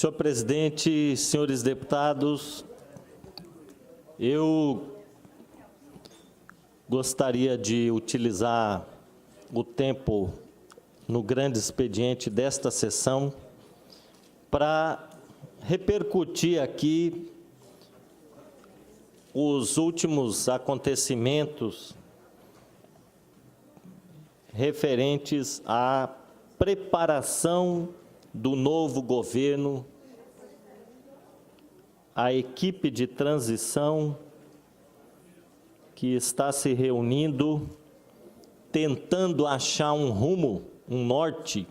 Senhor presidente, senhores deputados, eu gostaria de utilizar o tempo no grande expediente desta sessão para repercutir aqui os últimos acontecimentos referentes à preparação do novo governo, a equipe de transição que está se reunindo, tentando achar um rumo, um norte,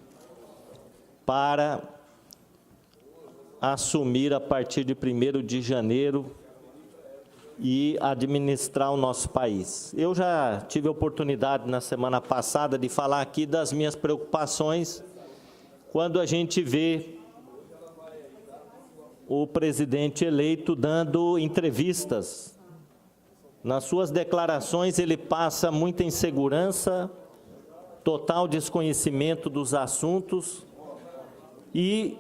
para assumir a partir de 1º de janeiro e administrar o nosso país. Eu já tive a oportunidade na semana passada de falar aqui das minhas preocupações quando a gente vê o presidente eleito dando entrevistas. Nas suas declarações, ele passa muita insegurança, total desconhecimento dos assuntos e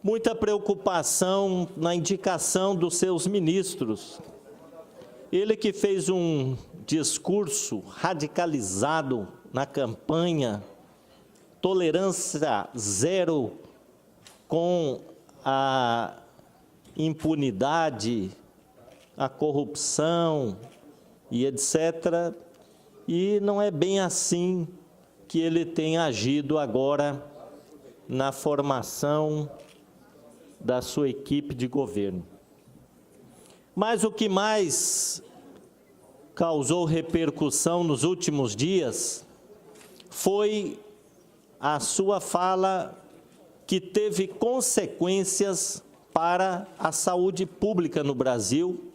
muita preocupação na indicação dos seus ministros. Ele que fez um discurso radicalizado na campanha, tolerância zero com a impunidade, a corrupção e etc. E não é bem assim que ele tem agido agora na formação da sua equipe de governo. Mas o que mais causou repercussão nos últimos dias foi a sua fala que teve consequências para a saúde pública no Brasil,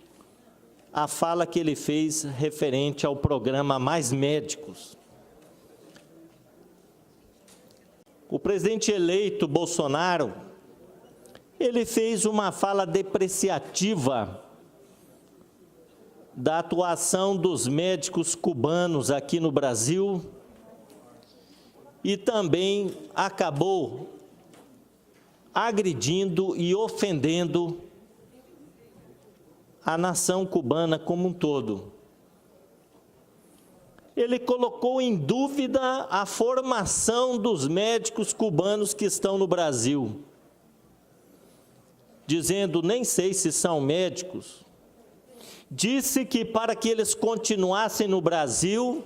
a fala que ele fez referente ao programa Mais Médicos. O presidente eleito Bolsonaro, ele fez uma fala depreciativa da atuação dos médicos cubanos aqui no Brasil e também acabou agredindo e ofendendo a nação cubana como um todo. Ele colocou em dúvida a formação dos médicos cubanos que estão no Brasil, dizendo, nem sei se são médicos. Disse que para que eles continuassem no Brasil,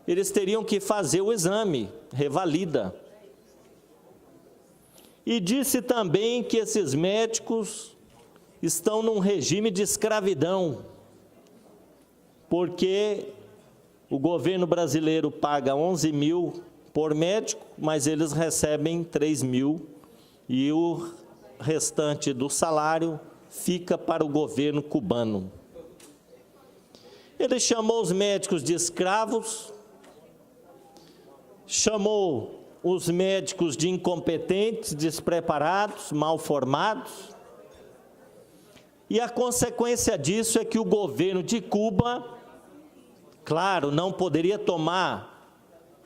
eles teriam que fazer o exame, revalida. E disse também que esses médicos estão num regime de escravidão, porque o governo brasileiro paga 11 mil por médico, mas eles recebem 3 mil e o restante do salário fica para o governo cubano. Ele chamou os médicos de escravos, chamou os médicos de incompetentes, despreparados, mal formados, e a consequência disso é que o governo de Cuba, claro, não poderia tomar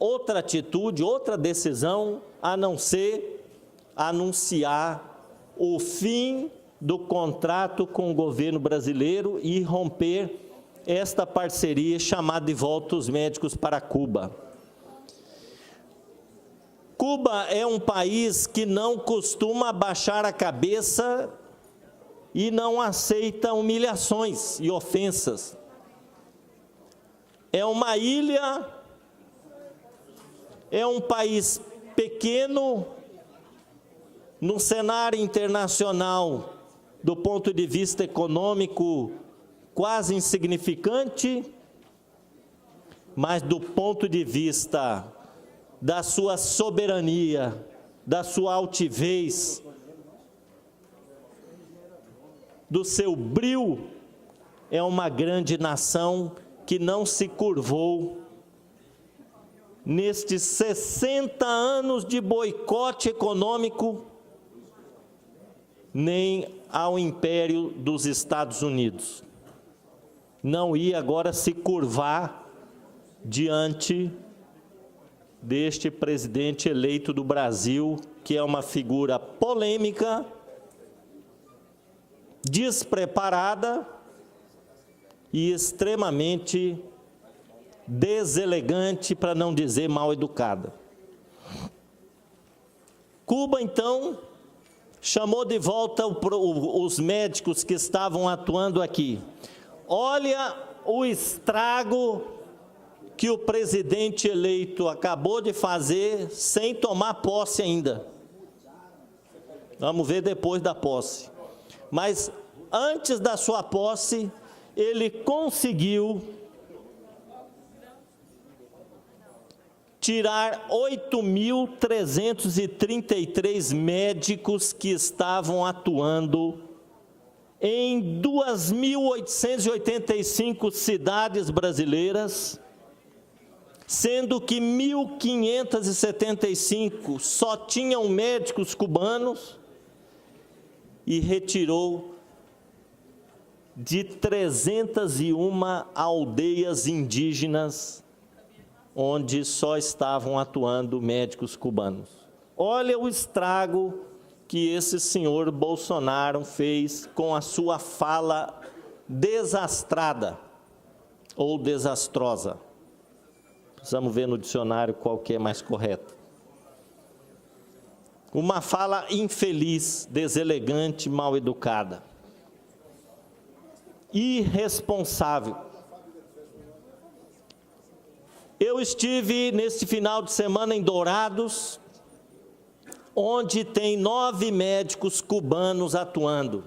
outra atitude, outra decisão, a não ser anunciar o fim do contrato com o governo brasileiro e romper esta parceria chamada de Volta os Médicos para Cuba. Cuba é um país que não costuma baixar a cabeça e não aceita humilhações e ofensas. É uma ilha, é um país pequeno, no cenário internacional, do ponto de vista econômico, quase insignificante, mas do ponto de vista da sua soberania, da sua altivez, do seu brio, é uma grande nação que não se curvou nestes 60 anos de boicote econômico, nem ao império dos Estados Unidos. Não ia agora se curvar diante deste presidente eleito do Brasil, que é uma figura polêmica, despreparada e extremamente deselegante, para não dizer mal educada. Cuba, então, chamou de volta os médicos que estavam atuando aqui. Olha o estrago que o presidente eleito acabou de fazer sem tomar posse ainda. Vamos ver depois da posse. Mas antes da sua posse, ele conseguiu tirar 8.333 médicos que estavam atuando em 2.885 cidades brasileiras, sendo que 1.575 só tinham médicos cubanos, e retirou de 301 aldeias indígenas onde só estavam atuando médicos cubanos. Olha o estrago que esse senhor Bolsonaro fez com a sua fala desastrada ou desastrosa. Precisamos ver no dicionário qual que é mais correto. Uma fala infeliz, deselegante, mal educada, irresponsável. Eu estive neste final de semana em Dourados, onde tem 9 médicos cubanos atuando.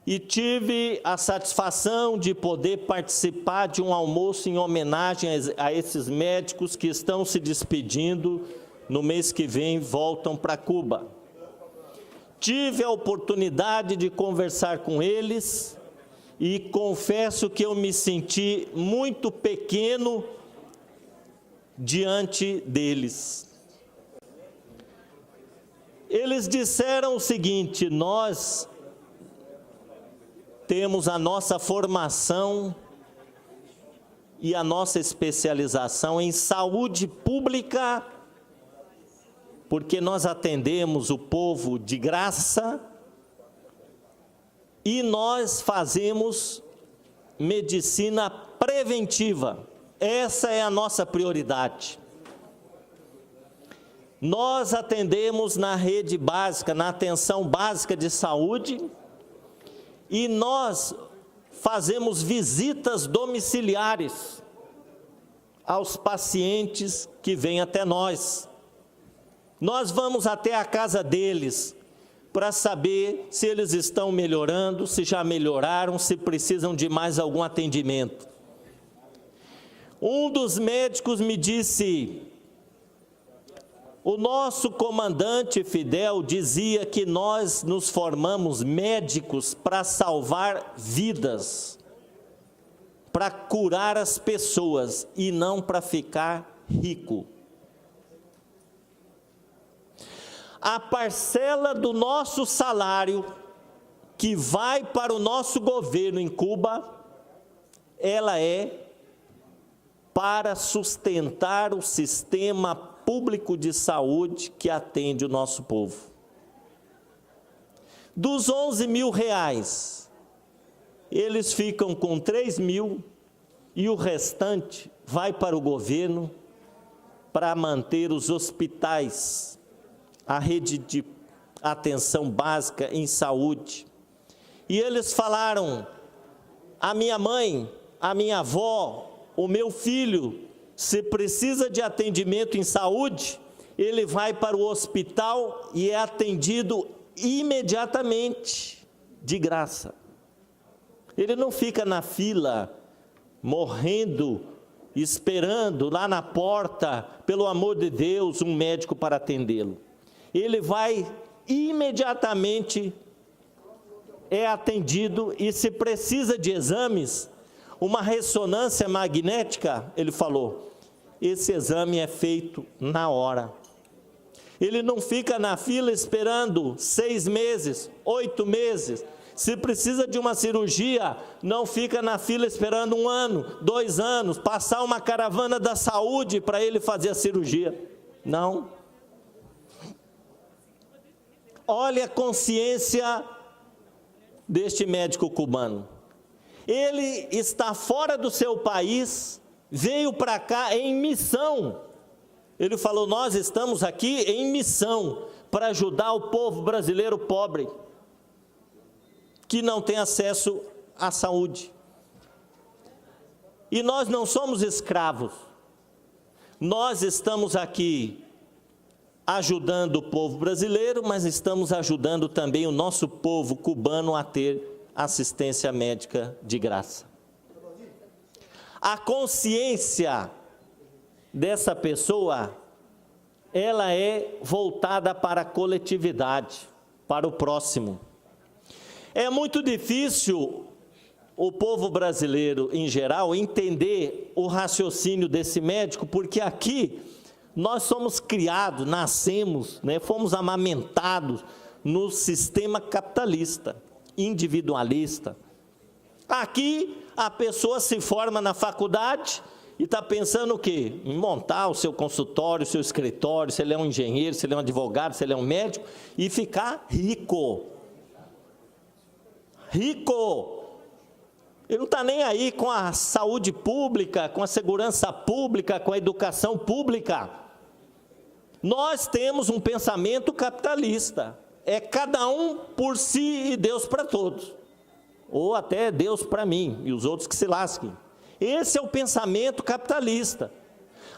E tive a satisfação de poder participar de um almoço em homenagem a esses médicos que estão se despedindo. No mês que vem voltam para Cuba. Tive a oportunidade de conversar com eles e confesso que eu me senti muito pequeno diante deles. Eles disseram o seguinte: nós temos a nossa formação e a nossa especialização em saúde pública, porque nós atendemos o povo de graça e nós fazemos medicina preventiva. Essa é a nossa prioridade. Nós atendemos na rede básica, na atenção básica de saúde, e nós fazemos visitas domiciliares aos pacientes que vêm até nós. Nós vamos até a casa deles para saber se eles estão melhorando, se já melhoraram, se precisam de mais algum atendimento. Um dos médicos me disse: o nosso comandante Fidel dizia que nós nos formamos médicos para salvar vidas, para curar as pessoas e não para ficar rico. A parcela do nosso salário que vai para o nosso governo em Cuba, ela é para sustentar o sistema público de saúde que atende o nosso povo. Dos 11 mil reais, eles ficam com 3 mil e o restante vai para o governo para manter os hospitais, a rede de atenção básica em saúde. E eles falaram: a minha mãe, a minha avó, o meu filho, se precisa de atendimento em saúde, ele vai para o hospital e é atendido imediatamente, de graça. Ele não fica na fila, morrendo, esperando lá na porta, pelo amor de Deus, um médico para atendê-lo. Ele vai imediatamente, é atendido, e se precisa de exames, uma ressonância magnética, ele falou, esse exame é feito na hora. Ele não fica na fila esperando 6 meses, 8 meses. Se precisa de uma cirurgia, não fica na fila esperando 1 ano, 2 anos, passar uma caravana da saúde para ele fazer a cirurgia. Não. Olha a consciência deste médico cubano. Ele está fora do seu país, veio para cá em missão. Ele falou, nós estamos aqui em missão para ajudar o povo brasileiro pobre, que não tem acesso à saúde. E nós não somos escravos. Nós estamos aqui ajudando o povo brasileiro, mas estamos ajudando também o nosso povo cubano a ter assistência médica de graça. A consciência dessa pessoa, ela é voltada para a coletividade, para o próximo. É muito difícil o povo brasileiro, em geral, entender o raciocínio desse médico, porque aqui nós somos criados, nascemos, fomos amamentados no sistema capitalista, individualista. Aqui a pessoa se forma na faculdade e está pensando o quê? Em montar o seu consultório, o seu escritório, se ele é um engenheiro, se ele é um advogado, se ele é um médico, e ficar rico. Rico! Ele não está nem aí com a saúde pública, com a segurança pública, com a educação pública. Nós temos um pensamento capitalista. É cada um por si e Deus para todos. Ou até Deus para mim e os outros que se lasquem. Esse é o pensamento capitalista.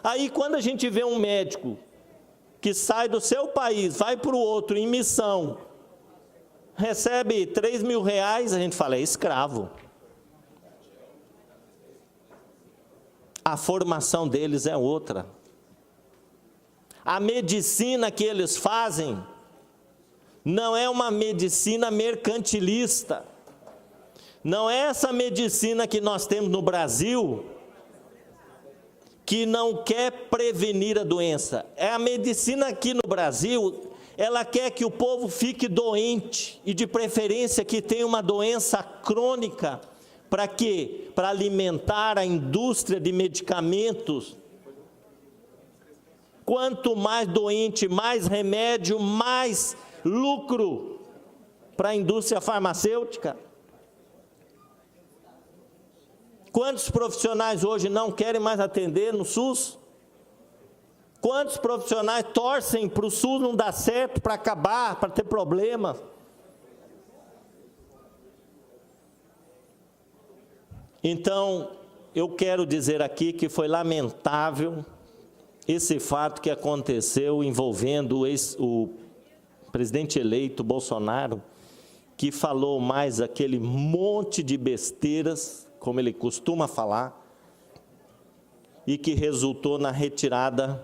Aí quando a gente vê um médico que sai do seu país, vai para o outro em missão, recebe 3 mil reais, a gente fala, é escravo. A formação deles é outra. A medicina que eles fazem não é uma medicina mercantilista. Não é essa medicina que nós temos no Brasil, que não quer prevenir a doença. É a medicina aqui no Brasil, ela quer que o povo fique doente, e de preferência que tenha uma doença crônica. Para quê? Para alimentar a indústria de medicamentos. Quanto mais doente, mais remédio, mais lucro para a indústria farmacêutica. Quantos profissionais hoje não querem mais atender no SUS? Quantos profissionais torcem para o SUS não dar certo, para acabar, para ter problemas? Então, eu quero dizer aqui que foi lamentável esse fato que aconteceu envolvendo o presidente eleito Bolsonaro, que falou mais aquele monte de besteiras, como ele costuma falar, e que resultou na retirada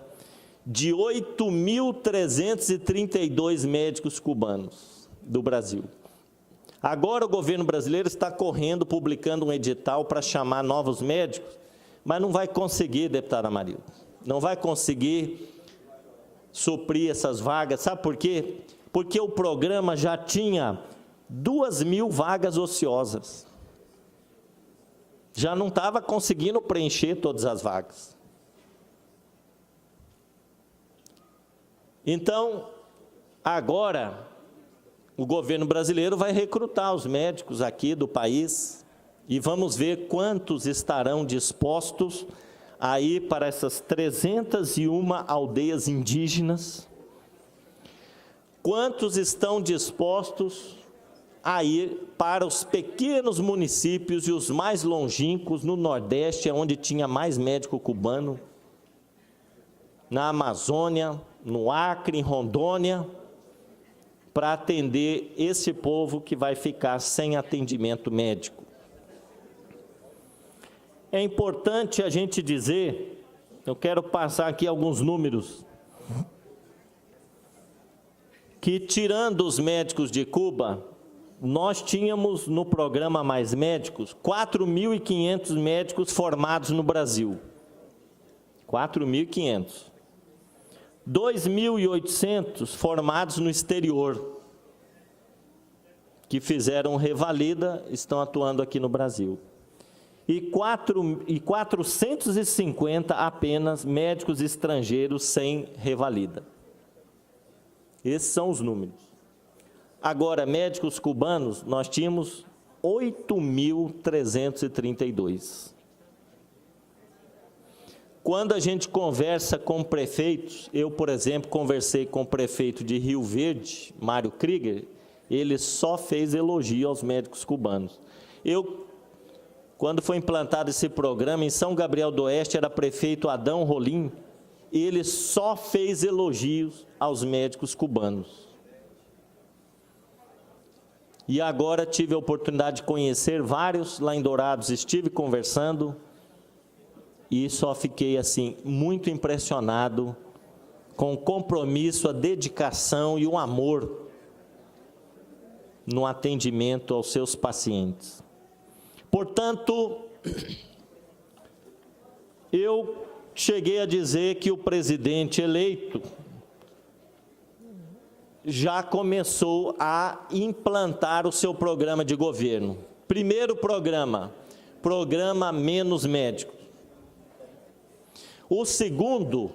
de 8.332 médicos cubanos do Brasil. Agora o governo brasileiro está correndo, publicando um edital para chamar novos médicos, mas não vai conseguir, deputada Marilda, não vai conseguir suprir essas vagas. Sabe por quê? Porque o programa já tinha 2.000 vagas ociosas. Já não estava conseguindo preencher todas as vagas. Então, agora, o governo brasileiro vai recrutar os médicos aqui do país e vamos ver quantos estarão dispostos a ir para essas 301 aldeias indígenas, quantos estão dispostos a ir para os pequenos municípios e os mais longínquos no Nordeste, onde tinha mais médico cubano, na Amazônia, no Acre, em Rondônia, para atender esse povo que vai ficar sem atendimento médico. É importante a gente dizer, eu quero passar aqui alguns números, que tirando os médicos de Cuba, nós tínhamos no programa Mais Médicos 4.500 médicos formados no Brasil. 4.500. 2.800 formados no exterior, que fizeram revalida, estão atuando aqui no Brasil. E 450 apenas médicos estrangeiros sem revalida. Esses são os números. Agora, médicos cubanos, nós tínhamos 8.332. Quando a gente conversa com prefeitos, eu, por exemplo, conversei com o prefeito de Rio Verde, Mário Krieger, ele só fez elogio aos médicos cubanos. Quando foi implantado esse programa, em São Gabriel do Oeste, era prefeito Adão Rolim, ele só fez elogios aos médicos cubanos. E agora tive a oportunidade de conhecer vários lá em Dourados, estive conversando, e só fiquei assim, muito impressionado com o compromisso, a dedicação e o amor no atendimento aos seus pacientes. Portanto, eu cheguei a dizer que o presidente eleito já começou a implantar o seu programa de governo. Primeiro programa Menos Médicos. O segundo,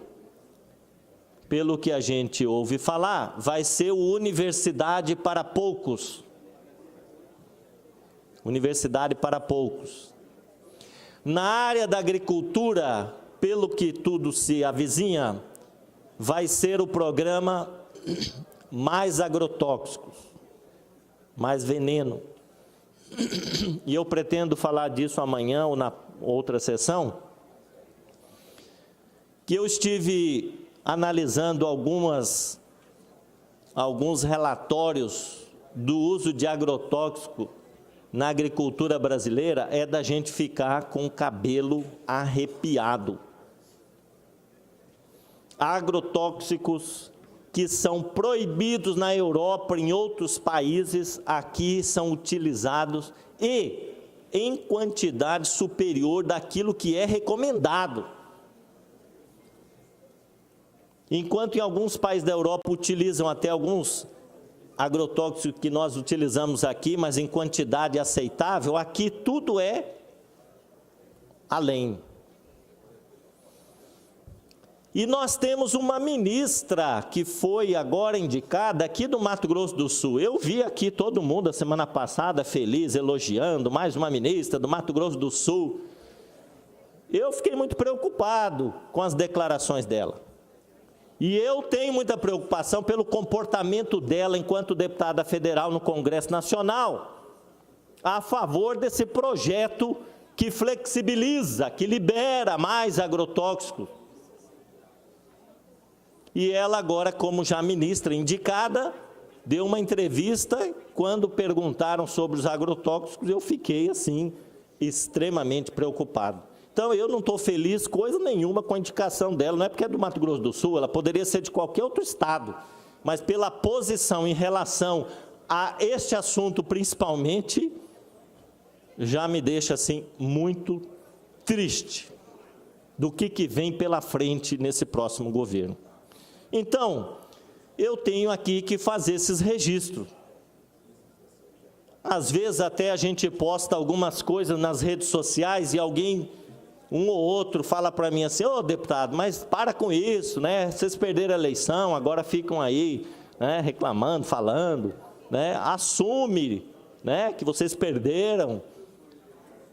pelo que a gente ouve falar, vai ser o Universidade para Poucos. Universidade para Poucos. Na área da agricultura, pelo que tudo se avizinha, vai ser o programa Mais Agrotóxicos, Mais Veneno. E eu pretendo falar disso amanhã ou na outra sessão, que eu estive analisando alguns relatórios do uso de agrotóxico na agricultura brasileira, é da gente ficar com o cabelo arrepiado. Agrotóxicos que são proibidos na Europa, em outros países, aqui são utilizados e em quantidade superior daquilo que é recomendado. Enquanto em alguns países da Europa utilizam até alguns agrotóxicos que nós utilizamos aqui, mas em quantidade aceitável, aqui tudo é além. E nós temos uma ministra que foi agora indicada aqui do Mato Grosso do Sul. Eu vi aqui todo mundo a semana passada feliz, elogiando, mais uma ministra do Mato Grosso do Sul. Eu fiquei muito preocupado com as declarações dela. E eu tenho muita preocupação pelo comportamento dela enquanto deputada federal no Congresso Nacional, a favor desse projeto que flexibiliza, que libera mais agrotóxicos. E ela agora, como já ministra indicada, deu uma entrevista, quando perguntaram sobre os agrotóxicos, eu fiquei assim, extremamente preocupado. Então, eu não estou feliz coisa nenhuma com a indicação dela, não é porque é do Mato Grosso do Sul, ela poderia ser de qualquer outro estado, mas pela posição em relação a este assunto principalmente, já me deixa assim muito triste do que vem pela frente nesse próximo governo. Então, eu tenho aqui que fazer esses registros. Às vezes até a gente posta algumas coisas nas redes sociais e alguém, um ou outro, fala para mim assim: ô deputado, mas para com isso, né? Vocês perderam a eleição, agora ficam aí, né, reclamando, falando, né? Assume, né, que vocês perderam.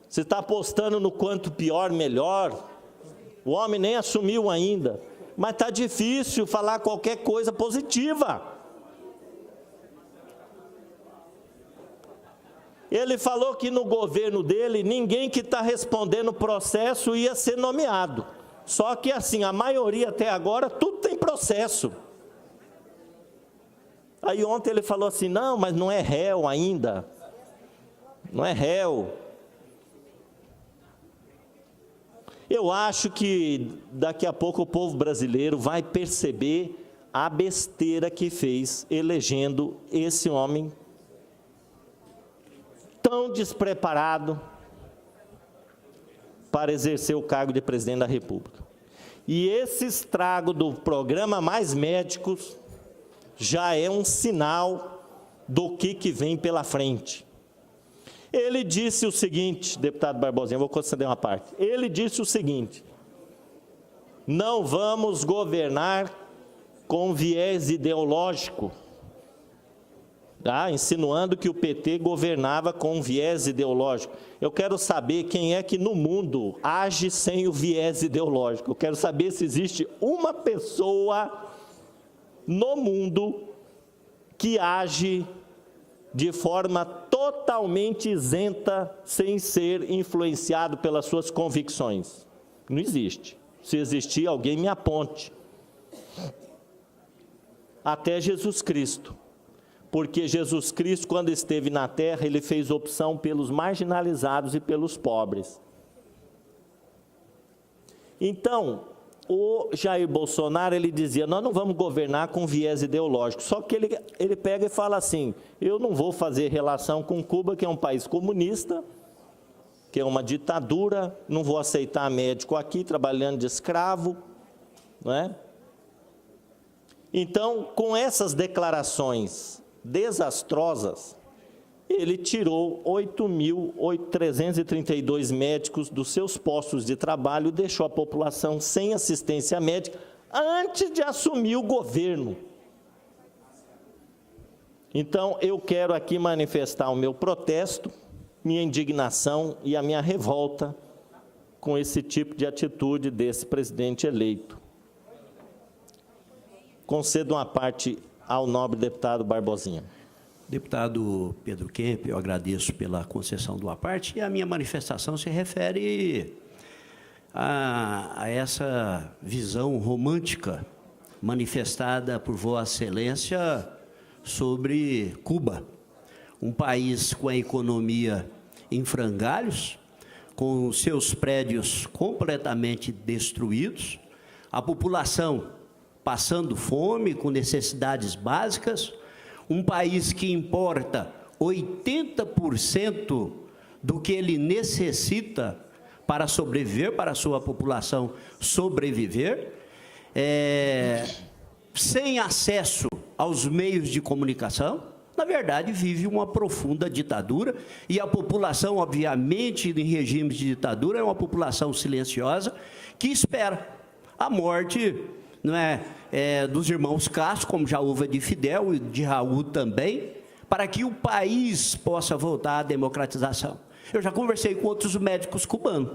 Você está apostando no quanto pior, melhor. O homem nem assumiu ainda, mas está difícil falar qualquer coisa positiva. Ele falou que no governo dele, ninguém que está respondendo o processo ia ser nomeado. Só que assim, a maioria até agora, tudo tem processo. Aí ontem ele falou assim: não, mas não é réu ainda. Não é réu. Eu acho que daqui a pouco o povo brasileiro vai perceber a besteira que fez elegendo esse homem tão despreparado para exercer o cargo de presidente da República. E esse estrago do programa Mais Médicos já é um sinal do que vem pela frente. Ele disse o seguinte, deputado Barbosinha, vou conceder uma parte. Ele disse o seguinte: não vamos governar com viés ideológico, tá? Insinuando que o PT governava com viés ideológico. Eu quero saber quem é que no mundo age sem o viés ideológico. Eu quero saber se existe uma pessoa no mundo que age de forma totalmente isenta, sem ser influenciado pelas suas convicções. Não existe. Se existir, alguém me aponte. Até Jesus Cristo. Porque Jesus Cristo, quando esteve na terra, ele fez opção pelos marginalizados e pelos pobres. Então, o Jair Bolsonaro, ele dizia, nós não vamos governar com viés ideológico. Só que ele pega e fala assim, eu não vou fazer relação com Cuba, que é um país comunista, que é uma ditadura, não vou aceitar médico aqui, trabalhando de escravo, não é? Então, com essas declarações desastrosas, ele tirou 8.332 médicos dos seus postos de trabalho e deixou a população sem assistência médica antes de assumir o governo. Então, eu quero aqui manifestar o meu protesto, minha indignação e a minha revolta com esse tipo de atitude desse presidente eleito. Concedo uma parte ao nobre deputado Barbosinha. Deputado Pedro Kemp, eu agradeço pela concessão de uma parte, e a minha manifestação se refere a essa visão romântica manifestada por Vossa Excelência sobre Cuba, um país com a economia em frangalhos, com seus prédios completamente destruídos, a população passando fome, com necessidades básicas, um país que importa 80% do que ele necessita para sobreviver, para a sua população sobreviver, sem acesso aos meios de comunicação, na verdade, vive uma profunda ditadura, e a população, obviamente, em regimes de ditadura, é uma população silenciosa que espera a morte, não dos irmãos Castro, como já houve de Fidel e de Raul também, para que o país possa voltar à democratização. Eu já conversei com outros médicos cubanos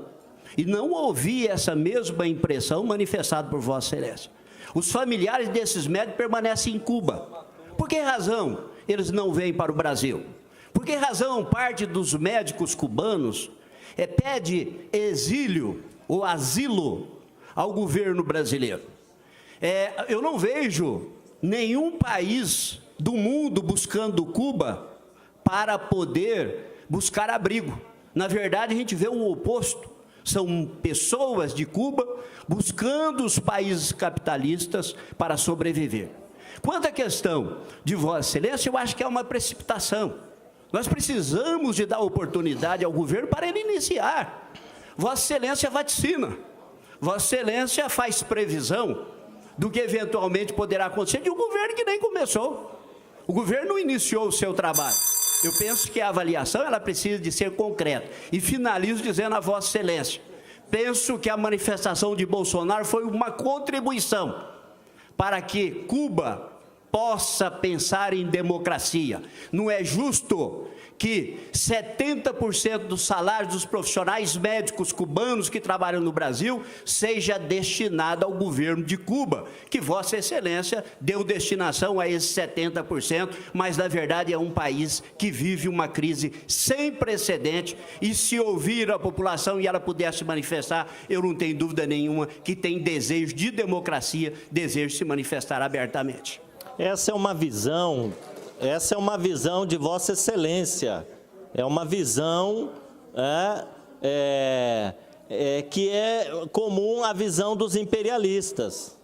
e não ouvi essa mesma impressão manifestada por Vossa Excelência. Os familiares desses médicos permanecem em Cuba. Por que razão eles não vêm para o Brasil? Por que razão parte dos médicos cubanos pede exílio ou asilo ao governo brasileiro? Eu não vejo nenhum país do mundo buscando Cuba para poder buscar abrigo. Na verdade, a gente vê o oposto. São pessoas de Cuba buscando os países capitalistas para sobreviver. Quanto à questão de Vossa Excelência, eu acho que é uma precipitação. Nós precisamos de dar oportunidade ao governo para ele iniciar. Vossa Excelência vaticina. Vossa Excelência faz previsão do que eventualmente poderá acontecer de um governo que nem começou. O governo não iniciou o seu trabalho. Eu penso que a avaliação ela precisa de ser concreta. E finalizo dizendo a Vossa Excelência, penso que a manifestação de Bolsonaro foi uma contribuição para que Cuba possa pensar em democracia. Não é justo que 70% dos salários dos profissionais médicos cubanos que trabalham no Brasil seja destinado ao governo de Cuba, que Vossa Excelência deu destinação a esses 70%, mas na verdade é um país que vive uma crise sem precedente, e se ouvir a população e ela pudesse manifestar, eu não tenho dúvida nenhuma que tem desejo de democracia, desejo de se manifestar abertamente. Essa é uma visão de Vossa Excelência, é uma visão que é comum à visão dos imperialistas.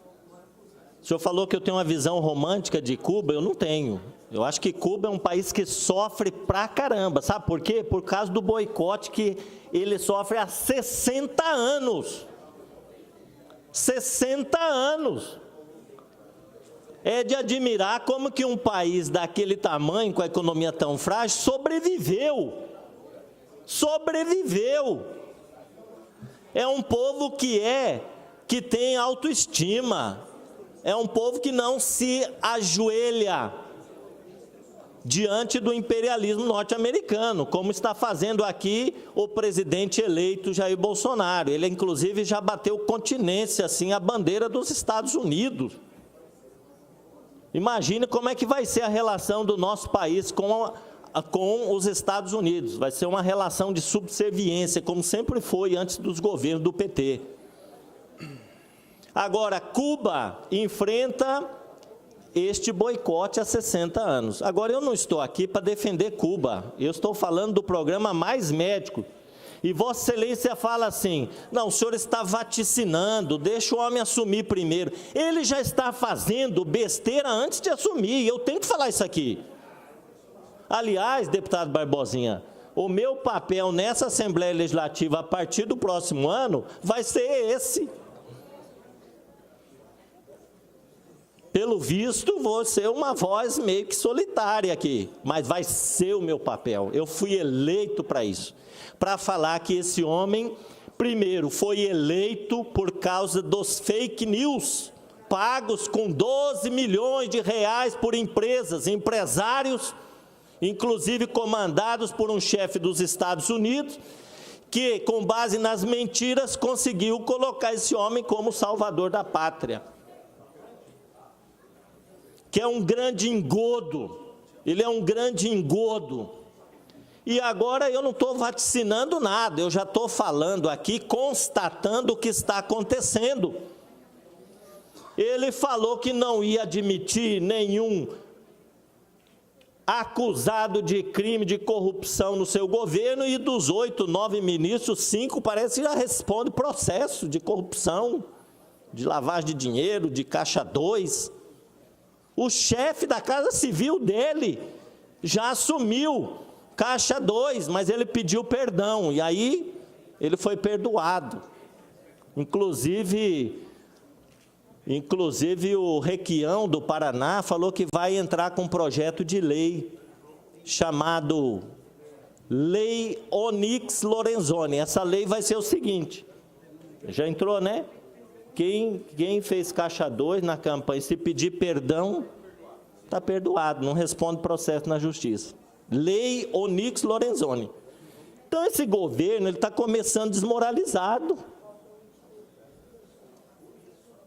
O senhor falou que eu tenho uma visão romântica de Cuba, eu não tenho. Eu acho que Cuba é um país que sofre pra caramba, sabe por quê? Por causa do boicote que ele sofre há 60 anos. 60 anos. É de admirar como que um país daquele tamanho, com a economia tão frágil, sobreviveu. Sobreviveu. É um povo que tem autoestima. É um povo que não se ajoelha diante do imperialismo norte-americano, como está fazendo aqui o presidente eleito Jair Bolsonaro. Ele, inclusive, já bateu continência, assim, a bandeira dos Estados Unidos. Imagine como é que vai ser a relação do nosso país com os Estados Unidos. Vai ser uma relação de subserviência, como sempre foi antes dos governos do PT. Agora, Cuba enfrenta este boicote há 60 anos. Agora, eu não estou aqui para defender Cuba, eu estou falando do programa Mais Médico. E Vossa Excelência fala assim, não, o senhor está vaticinando, deixa o homem assumir primeiro. Ele já está fazendo besteira antes de assumir, eu tenho que falar isso aqui. Aliás, deputado Barbosinha, o meu papel nessa Assembleia Legislativa, a partir do próximo ano, vai ser esse. Pelo visto, vou ser uma voz meio que solitária aqui, mas vai ser o meu papel. Eu fui eleito para isso, para falar que esse homem, primeiro, foi eleito por causa dos fake news, pagos com 12 milhões de reais por empresas, empresários, inclusive comandados por um chefe dos Estados Unidos, que, com base nas mentiras, conseguiu colocar esse homem como salvador da pátria. Que é um grande engodo, ele é um grande engodo. E agora eu não estou vaticinando nada, eu já estou falando aqui, constatando o que está acontecendo. Ele falou que não ia admitir nenhum acusado de crime de corrupção no seu governo, e dos 8, 9 ministros, 5 parece que já respondem processo de corrupção, de lavagem de dinheiro, de Caixa 2. O chefe da Casa Civil dele já assumiu Caixa 2, mas ele pediu perdão, e aí ele foi perdoado. Inclusive o Requião do Paraná falou que vai entrar com um projeto de lei chamado Lei Onyx Lorenzoni. Essa lei vai ser o seguinte, já entrou, né? Quem fez Caixa 2 na campanha, se pedir perdão, está perdoado, não responde processo na justiça. Lei Onyx Lorenzoni. Então, esse governo está começando desmoralizado.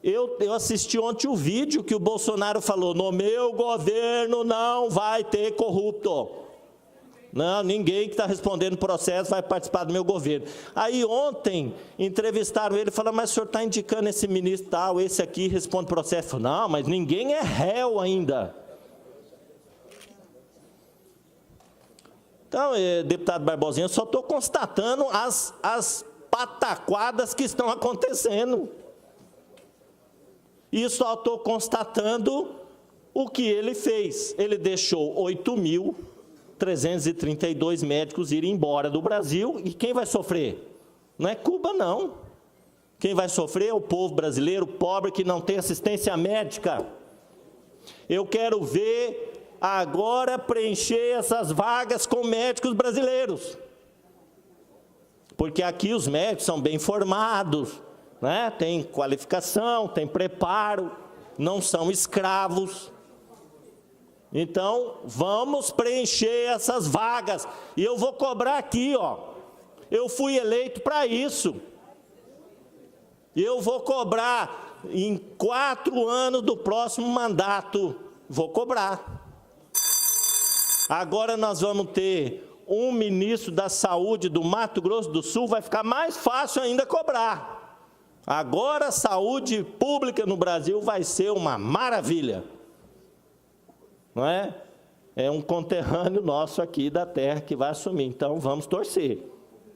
Eu assisti ontem o vídeo que o Bolsonaro falou, no meu governo não vai ter corrupto. Não, ninguém que está respondendo processo vai participar do meu governo. Aí ontem entrevistaram ele e falaram, mas o senhor está indicando esse ministro tal, esse aqui responde processo. Não, mas ninguém é réu ainda. Então, deputado Barbosinha, eu só estou constatando as pataquadas que estão acontecendo. E só estou constatando o que ele fez. Ele deixou 8.332 médicos irem embora do Brasil, e quem vai sofrer? Não é Cuba, não. Quem vai sofrer é o povo brasileiro pobre que não tem assistência médica. Eu quero ver agora preencher essas vagas com médicos brasileiros. Porque aqui os médicos são bem formados, né? Tem qualificação, tem preparo, não são escravos. Então, vamos preencher essas vagas. E eu vou cobrar aqui, ó. Eu fui eleito para isso. Eu vou cobrar em 4 anos do próximo mandato. Vou cobrar. Agora nós vamos ter um ministro da Saúde do Mato Grosso do Sul, vai ficar mais fácil ainda cobrar. Agora a saúde pública no Brasil vai ser uma maravilha. Não é? É um conterrâneo nosso aqui da terra que vai assumir, então vamos torcer.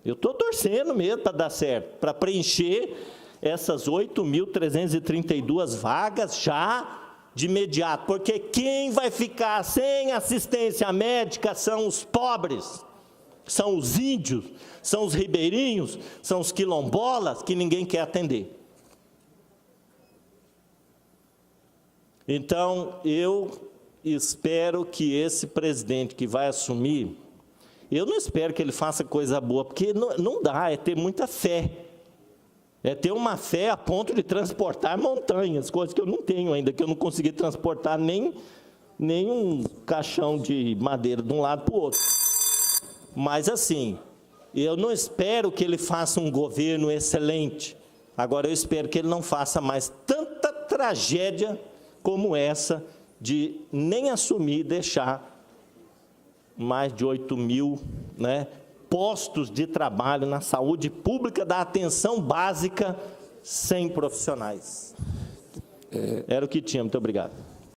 Eu estou torcendo mesmo para dar certo, para preencher essas 8.332 vagas já de imediato, porque quem vai ficar sem assistência médica são os pobres, são os índios, são os ribeirinhos, são os quilombolas que ninguém quer atender. Então, eu espero que esse presidente que vai assumir, eu não espero que ele faça coisa boa, porque não dá, é ter muita fé. É ter uma fé a ponto de transportar montanhas, coisas que eu não tenho ainda, que eu não consegui transportar nem um caixão de madeira de um lado para o outro. Mas, assim, eu não espero que ele faça um governo excelente. Agora, eu espero que ele não faça mais tanta tragédia como essa de nem assumir e deixar mais de 8 mil, né, postos de trabalho na saúde pública da atenção básica sem profissionais. Era o que tinha. Muito obrigado.